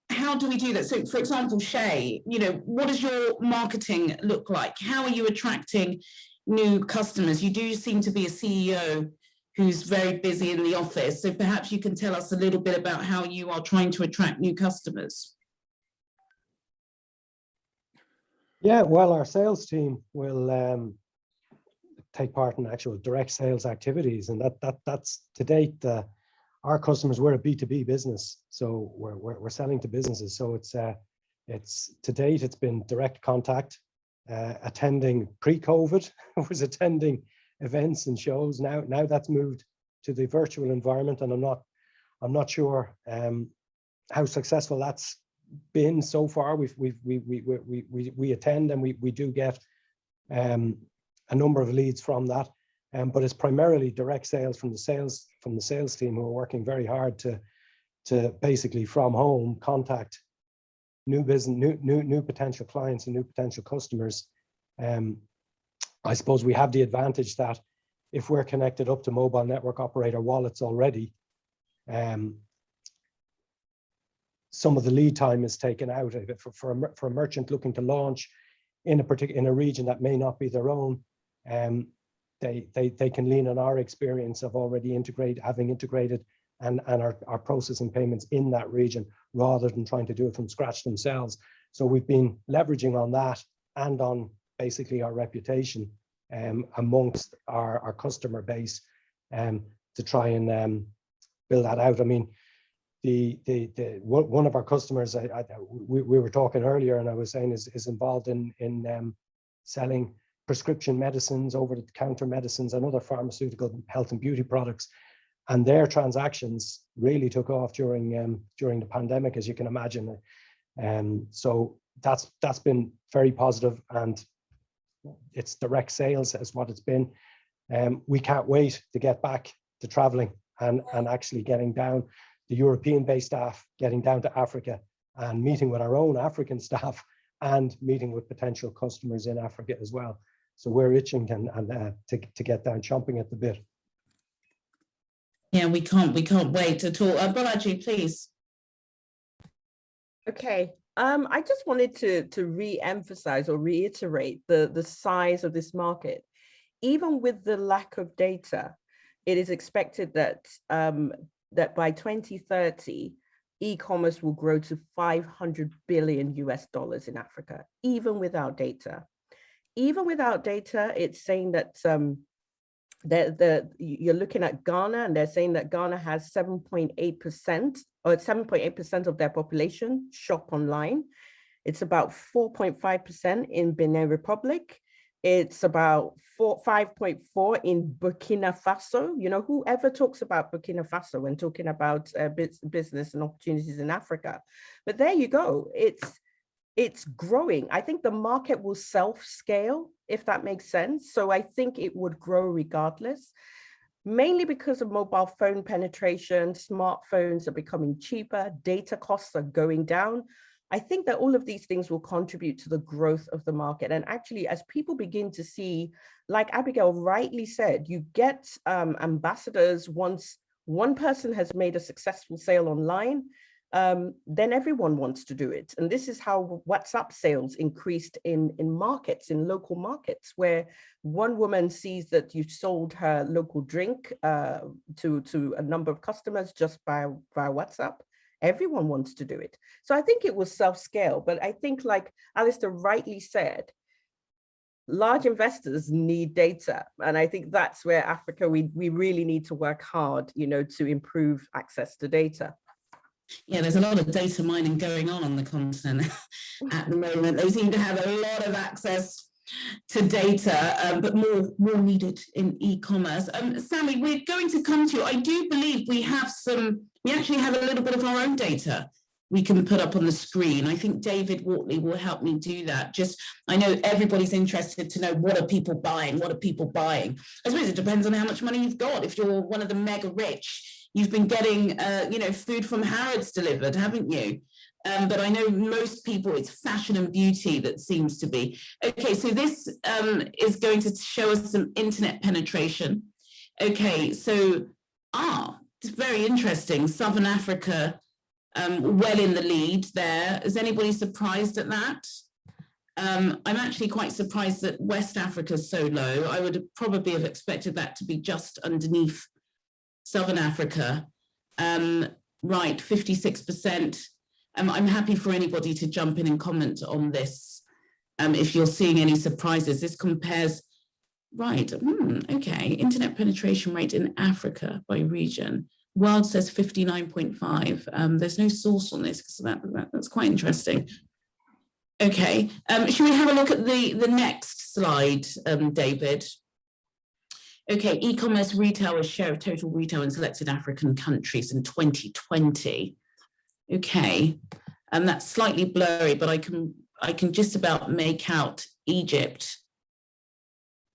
How do we do that? So, for example, Shay, what does your marketing look like? How are you attracting new customers? You do seem to be a CEO who's very busy in the office. So perhaps you can tell us a little bit about how you are trying to attract new customers. Yeah, well, our sales team will take part in actual direct sales activities, and that's to date. Our customers, we're a B2B business, so we're selling to businesses. So it's to date, it's been direct contact, attending pre-COVID, was attending events and shows. Now that's moved to the virtual environment, and I'm not sure how successful that's been so far. We attend, and we do get a number of leads from that. But it's primarily direct sales from the sales team, who are working very hard to basically from home contact new business, new potential clients and new potential customers. I suppose we have the advantage that if we're connected up to mobile network operator wallets already, some of the lead time is taken out of it for a merchant looking to launch in a region that may not be their own. They can lean on our experience of already having integrated and are processing payments in that region rather than trying to do it from scratch themselves. So we've been leveraging on that and on basically our reputation amongst our customer base to try and build that out. I mean, one of our customers, we were talking earlier, and I was saying is involved in selling prescription medicines, over-the-counter medicines, and other pharmaceutical health and beauty products, and their transactions really took off during the pandemic, as you can imagine. So that's been very positive, and it's direct sales is what it's been. We can't wait to get back to traveling and actually getting down, the European-based staff getting down to Africa and meeting with our own African staff and meeting with potential customers in Africa as well. So we're itching to get down, chomping at the bit. Yeah, we can't wait at all. Balaji, please. Okay, I just wanted to re-emphasize or reiterate the size of this market. Even with the lack of data, it is expected that that by 2030, e-commerce will grow to $500 billion in Africa, even without data. Even without data, it's saying that you're looking at Ghana, and they're saying that Ghana has 7.8% or 7.8% of their population shop online. It's about 4.5% in Benin Republic. It's about 5.4% in Burkina Faso. Whoever talks about Burkina Faso when talking about business and opportunities in Africa. But there you go. It's growing. I think the market will self-scale, if that makes sense. So I think it would grow regardless, mainly because of mobile phone penetration. Smartphones are becoming cheaper. Data costs are going down. I think that all of these things will contribute to the growth of the market. And actually, as people begin to see, like Abigail rightly said, you get ambassadors. Once one person has made a successful sale online, then everyone wants to do it. And this is how WhatsApp sales increased in markets, in local markets, where one woman sees that you've sold her local drink to a number of customers just via WhatsApp. Everyone wants to do it. So I think it will self-scale. But I think, like Alistair rightly said, large investors need data. And I think that's where Africa, we really need to work hard, to improve access to data. Yeah, there's a lot of data mining going on the continent at the moment. They seem to have a lot of access to data, but more needed in e-commerce. Sammy, we're going to come to you. I do believe we actually have a little bit of our own data we can put up on the screen. I think David Wortley will help me do that. I know everybody's interested to know, what are people buying? What are people buying? I suppose it depends on how much money you've got. If you're one of the mega rich, you've been getting, food from Harrods delivered, haven't you? But I know most people, it's fashion and beauty that seems to be. Okay, so this is going to show us some internet penetration. Okay, so, it's very interesting. Southern Africa, well in the lead there. Is anybody surprised at that? I'm actually quite surprised that West Africa is so low. I would probably have expected that to be just underneath Southern Africa. Right, 56%. I'm happy for anybody to jump in and comment on this if you're seeing any surprises. This compares, right, okay, internet penetration rate in Africa by region. World says 59.5. There's no source on this, so that's quite interesting. Okay, should we have a look at the next slide, David? Okay, e-commerce retailer's share of total retail in selected African countries in 2020. Okay, that's slightly blurry, but I can just about make out Egypt,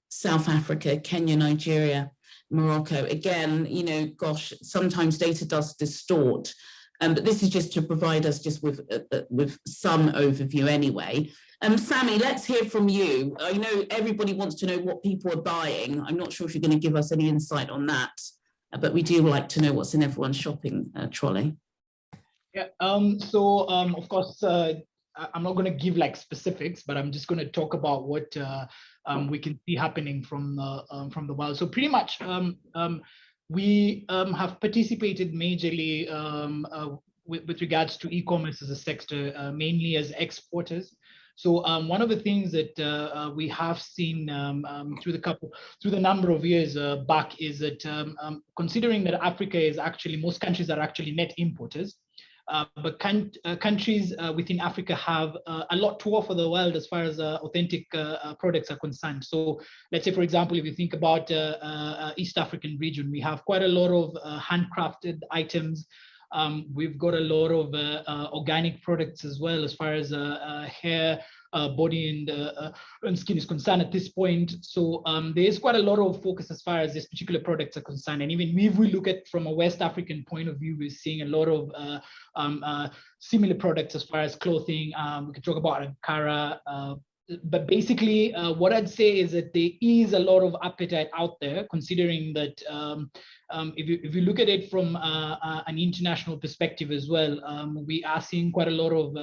South Africa, Kenya, Nigeria, Morocco. Again, gosh, sometimes data does distort, but this is just to provide us just with some overview anyway. Sammy, let's hear from you. I know everybody wants to know what people are buying. I'm not sure if you're going to give us any insight on that, but we do like to know what's in everyone's shopping trolley. Yeah, of course, I'm not going to give specifics, but I'm just going to talk about what we can see happening from the world. So pretty much, we have participated majorly with regards to e-commerce as a sector, mainly as exporters. So one of the things that we have seen through the number of years back is that considering that Africa is actually, most countries are actually net importers, but countries within Africa have a lot to offer the world as far as authentic products are concerned. So let's say, for example, if you think about East African region, we have quite a lot of handcrafted items. We've got a lot of organic products as well, as far as hair, body and skin is concerned at this point. So there is quite a lot of focus as far as these particular products are concerned. And even if we look at from a West African point of view, we're seeing a lot of similar products as far as clothing. We could talk about Ankara. But basically, what I'd say is that there is a lot of appetite out there, considering that if you look at it from an international perspective as well, we are seeing quite a lot of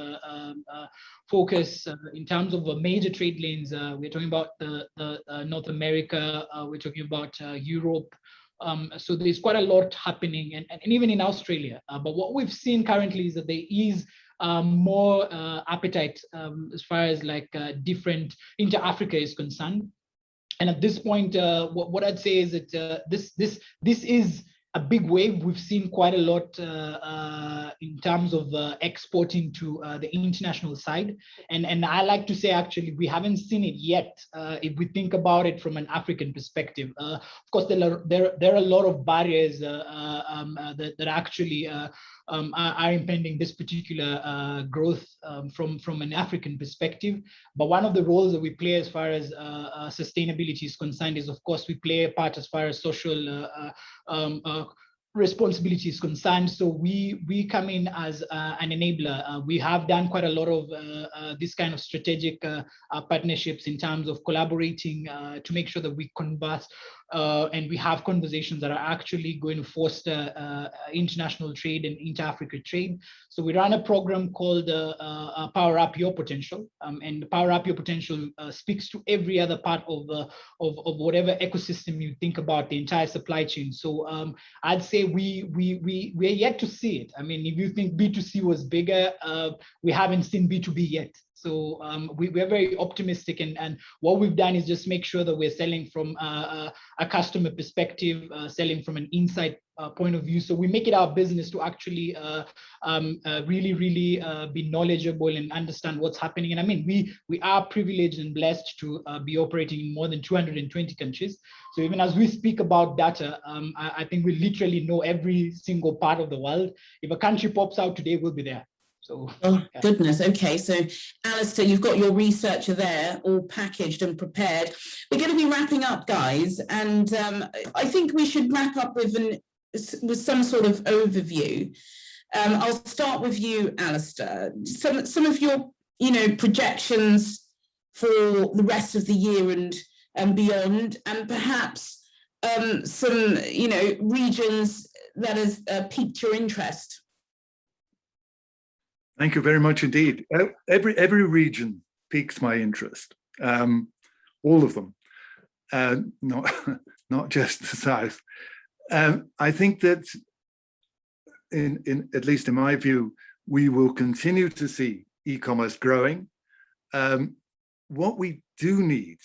focus in terms of major trade lanes. We're talking about the North America, we're talking about Europe. So there's quite a lot happening, and even in Australia. But what we've seen currently is that there is more appetite as far as different inter-Africa is concerned. And at this point, what I'd say is that this is a big wave. We've seen quite a lot in terms of exporting to the international side. And I like to say, actually, we haven't seen it yet if we think about it from an African perspective. Of course, there are a lot of barriers that actually are impending this particular growth from an African perspective. But one of the roles that we play as far as sustainability is concerned is, of course, we play a part as far as social responsibility is concerned. So we come in as an enabler. We have done quite a lot of this kind of strategic partnerships in terms of collaborating to make sure that we converse and we have conversations that are actually going to foster international trade and inter-Africa trade. So we run a program called Power Up Your Potential, and Power Up Your Potential speaks to every other part of whatever ecosystem you think about, the entire supply chain. So I'd say we're yet to see it. I mean, if you think B2C was bigger, we haven't seen B2B yet. So we're very optimistic, and what we've done is just make sure that we're selling from a customer perspective, selling from an insight point of view. So we make it our business to actually really be knowledgeable and understand what's happening. And I mean, we are privileged and blessed to be operating in more than 220 countries. So even as we speak about data, I think we literally know every single part of the world. If a country pops out today, we'll be there. So, oh, yeah. Goodness. Okay. So, Alistair, you've got your researcher there all packaged and prepared. We're going to be wrapping up, guys. And I think we should wrap up with some sort of overview. I'll start with you, Alistair. Some of your, projections for the rest of the year and beyond, and perhaps some, regions that has piqued your interest. Thank you very much indeed. Every region piques my interest, all of them, not just the South. I think that, in at least in my view, we will continue to see e-commerce growing. What we do need,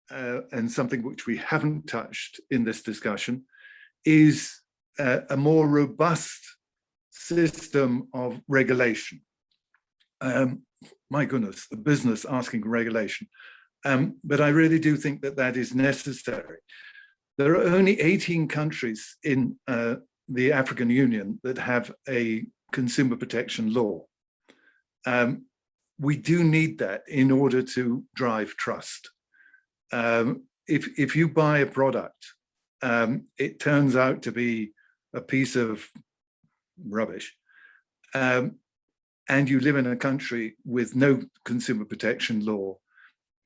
and something which we haven't touched in this discussion, is a more robust system of regulation. My goodness, a business asking regulation. But I really do think that that is necessary. There are only 18 countries in the African Union that have a consumer protection law. We do need that in order to drive trust. If you buy a product, it turns out to be a piece of rubbish, and you live in a country with no consumer protection law,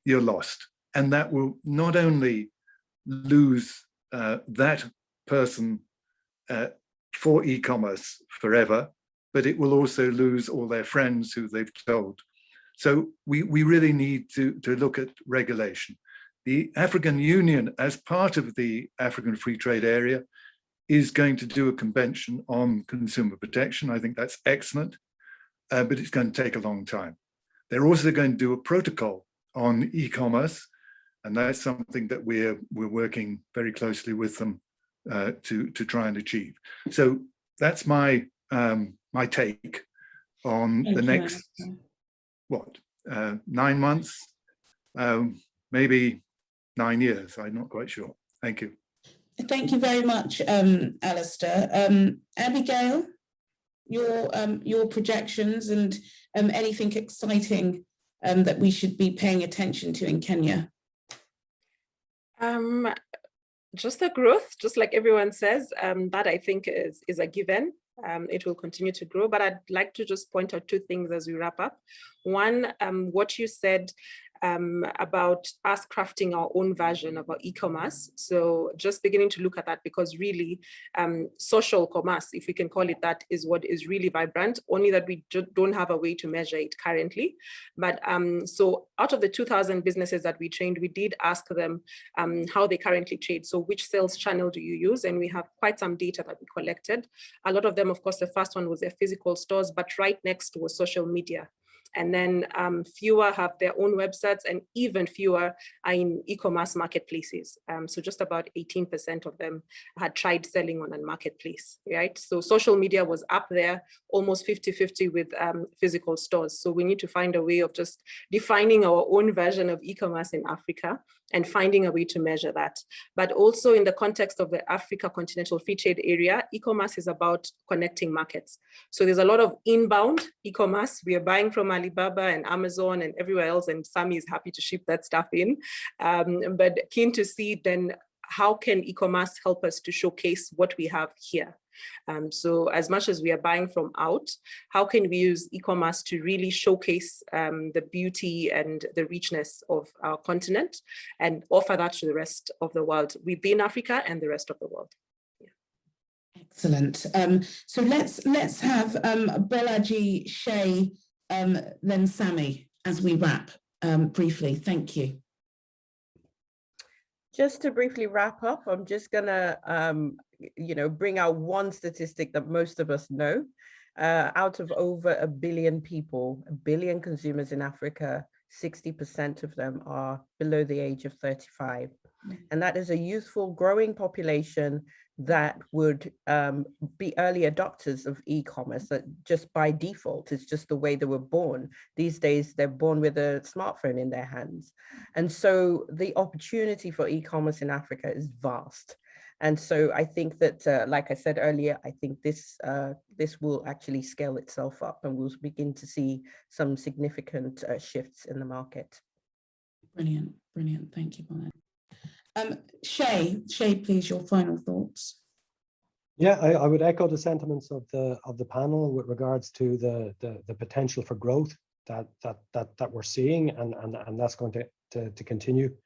you're lost. And that will not only lose that person for e-commerce forever, but it will also lose all their friends who they've told. So we really need to look at regulation. The African Union, as part of the African Free Trade Area, is going to do a convention on consumer protection. I think that's excellent, but it's going to take a long time. They're also going to do a protocol on e-commerce, and that's something that we're working very closely with them to try and achieve. So that's my my take on the next, 9 months, maybe 9 years. I'm not quite sure. Thank you. Thank you very much, Alistair. Abigail, your projections and anything exciting that we should be paying attention to in Kenya? Just the growth, just like everyone says, that I think is a given. It will continue to grow, but I'd like to just point out two things as we wrap up. One, what you said about us crafting our own version of our e-commerce. So just beginning to look at that, because really social commerce, if we can call it that, is what is really vibrant, only that we don't have a way to measure it currently. But so out of the 2,000 businesses that we trained, we did ask them how they currently trade. So which sales channel do you use? And we have quite some data that we collected. A lot of them, of course, the first one was their physical stores, but right next was social media. And then fewer have their own websites, and even fewer are in e-commerce marketplaces. So just about 18% of them had tried selling on a marketplace, right? So social media was up there, almost 50-50 with physical stores. So we need to find a way of just defining our own version of e-commerce in Africa and finding a way to measure that. But also in the context of the Africa Continental Free Trade Area, e-commerce is about connecting markets. So there's a lot of inbound e-commerce. We are buying from Alibaba and Amazon and everywhere else, and Sami is happy to ship that stuff in. But keen to see then how can e-commerce help us to showcase what we have here? So as much as we are buying from out, how can we use e-commerce to really showcase the beauty and the richness of our continent and offer that to the rest of the world within Africa and the rest of the world? Yeah. Excellent. So let's have Bolaji, Shay, then Sami as we wrap briefly. Thank you. Just to briefly wrap up, I'm just gonna, bring out one statistic that most of us know, Out of over 1 billion people, 1 billion consumers in Africa, 60% of them are below the age of 35. And that is a youthful, growing population that would be early adopters of e-commerce, that just by default, it's just the way they were born. These days, they're born with a smartphone in their hands. And so the opportunity for e-commerce in Africa is vast. And so I think that, like I said earlier, I think this will actually scale itself up, and we'll begin to see some significant shifts in the market. Brilliant, brilliant. Thank you, Brian. Shay, please, your final thoughts. Yeah, I would echo the sentiments of the panel with regards to the potential for growth that we're seeing, and that's going to continue.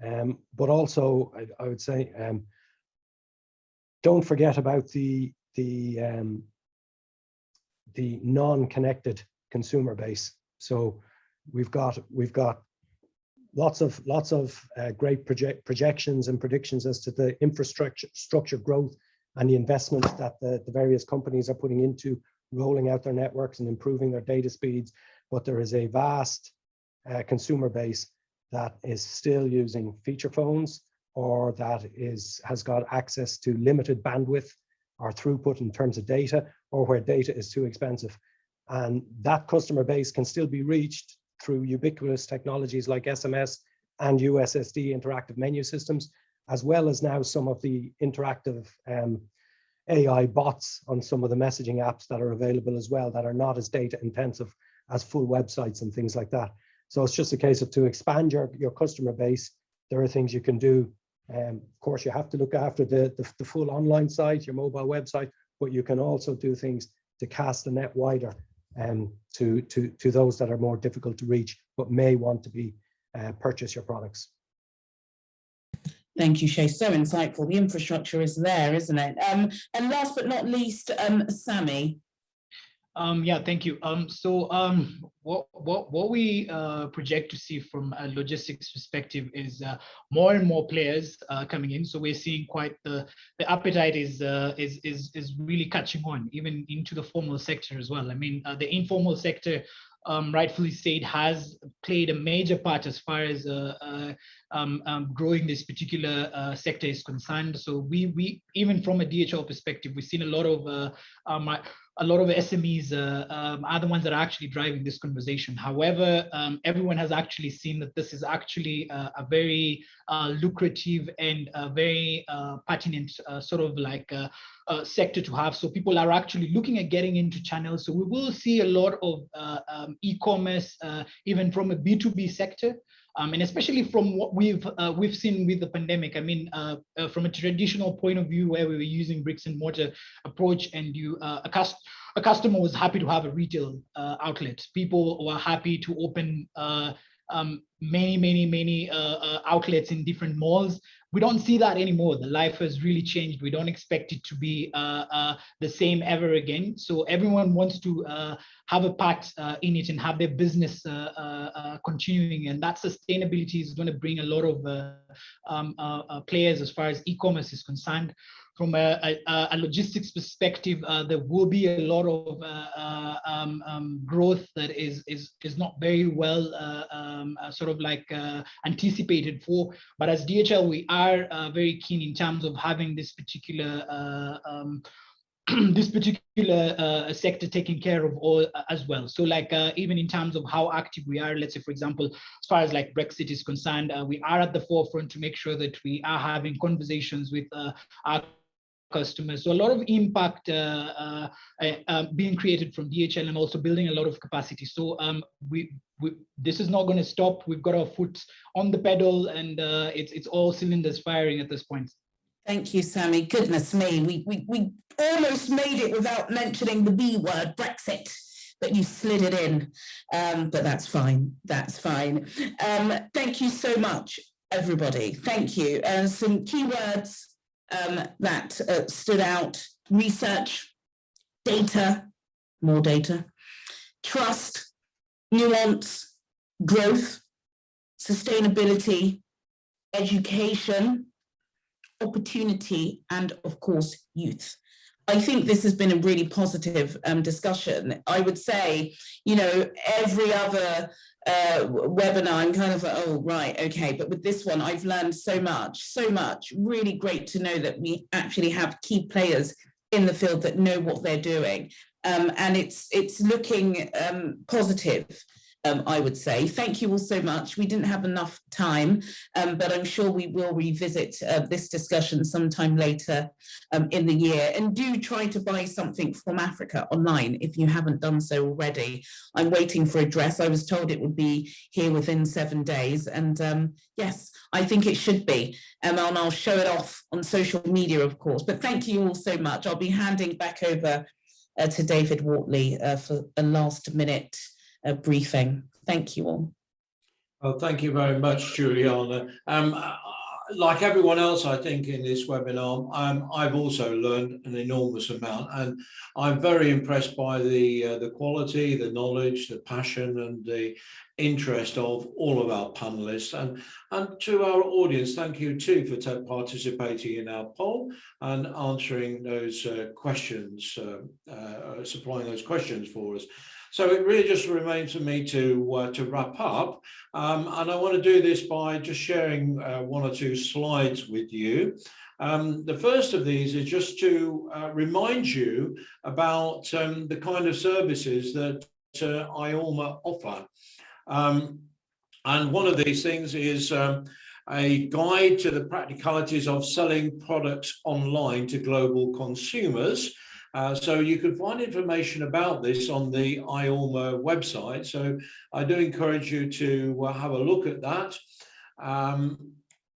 But also, I would say, don't forget about the non-connected consumer base. So we've got lots of great projections and predictions as to the infrastructure growth and the investments that the various companies are putting into rolling out their networks and improving their data speeds. But there is a vast consumer base that is still using feature phones, or that has got access to limited bandwidth or throughput in terms of data, or where data is too expensive. And that customer base can still be reached through ubiquitous technologies like SMS and USSD interactive menu systems, as well as now some of the interactive AI bots on some of the messaging apps that are available as well, that are not as data intensive as full websites and things like that. So it's just a case of, to expand your customer base, there are things you can do. Of course, you have to look after the full online site, your mobile website, but you can also do things to cast the net wider to those that are more difficult to reach, but may want to purchase your products. Thank you, Shay. So insightful. The infrastructure is there, isn't it? And last but not least, Sammy. Yeah, thank you. What we project to see from a logistics perspective is more and more players coming in. So we're seeing quite the appetite is really catching on, even into the formal sector as well. I mean, the informal sector, rightfully said, has played a major part as far as growing this particular sector is concerned. So we even from a DHL perspective, we've seen a lot of SMEs are the ones that are actually driving this conversation. However, everyone has actually seen that this is actually a very lucrative and a very pertinent sort of like sector to have. So people are actually looking at getting into channels. So we will see a lot of e-commerce, even from a B2B sector. And especially from what we've seen with the pandemic. I mean, from a traditional point of view, where we were using bricks and mortar approach, and a customer was happy to have a retail outlet. People were happy to open many outlets in different malls. We don't see that anymore. The life has really changed. We don't expect it to be the same ever again. So everyone wants to have a part in it and have their business continuing. And that sustainability is going to bring a lot of players as far as e-commerce is concerned. From a logistics perspective, there will be a lot of growth that is not very well sort of like anticipated for. But as DHL, we are very keen in terms of having this particular sector taken care of all as well. So like even in terms of how active we are, let's say, for example, as far as like Brexit is concerned, we are at the forefront to make sure that we are having conversations with our customers. So a lot of impact being created from DHL, and also building a lot of capacity. So this is not going to stop. We've got our foot on the pedal, and it's all cylinders firing at this point. Thank you, Sammy. Goodness me, we almost made it without mentioning the B word, Brexit, but you slid it in. But that's fine. That's fine. Thank you so much, everybody. Thank you. Some keywords that stood out: research, data, more data, trust, nuance, growth, sustainability, education, opportunity, and of course, youth. I think this has been a really positive discussion. I would say, you know, every other webinar, I'm kind of like, oh, right, okay. But with this one, I've learned so much. Really great to know that we actually have key players in the field that know what they're doing. And it's looking positive. I would say. Thank you all so much. We didn't have enough time, but I'm sure we will revisit this discussion sometime later in the year. And do try to buy something from Africa online if you haven't done so already. I'm waiting for a dress. I was told it would be here within 7 days. And yes, I think it should be. And I'll show it off on social media, of course. But thank you all so much. I'll be handing back over to David Wortley for a last minute briefing. Thank you all. Well, thank you very much, Juliana. Like everyone else, I think in this webinar, I've also learned an enormous amount, and I'm very impressed by the quality, the knowledge, the passion, and the interest of all of our panelists. And to our audience, thank you too for participating in our poll and answering those questions, supplying those questions for us. So it really just remains for me to wrap up, and I want to do this by just sharing 1 or 2 slides with you. The first of these is just to remind you about the kind of services that IORMA offer. And one of these things is a guide to the practicalities of selling products online to global consumers. So you can find information about this on the IORMA website. So I do encourage you to have a look at that.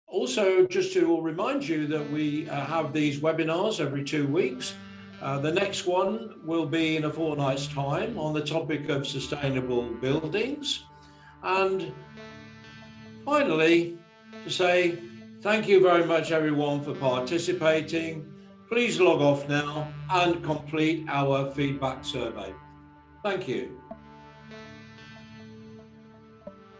Also, just to remind you that we have these webinars every 2 weeks. The next one will be in a fortnight's time on the topic of sustainable buildings. And finally, to say thank you very much, everyone, for participating. Please log off now and complete our feedback survey. Thank you.